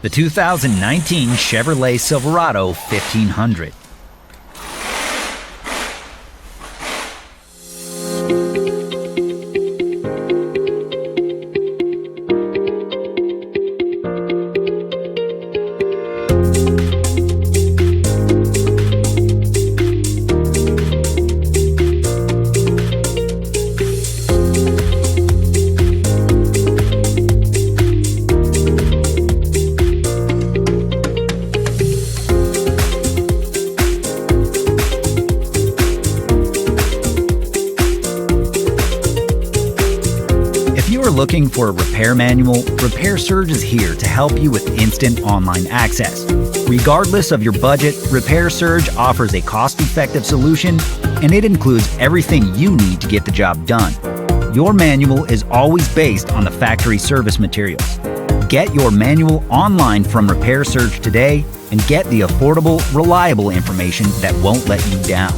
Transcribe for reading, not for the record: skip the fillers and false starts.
The 2019 Chevrolet Silverado 1500. If you are looking for a repair manual, Repair Surge is here to help you with instant online access. Regardless of your budget, Repair Surge offers a cost-effective solution, and it includes everything you need to get the job done. Your manual is always based on the factory service materials. Get your manual online from Repair Surge today and get the affordable, reliable information that won't let you down.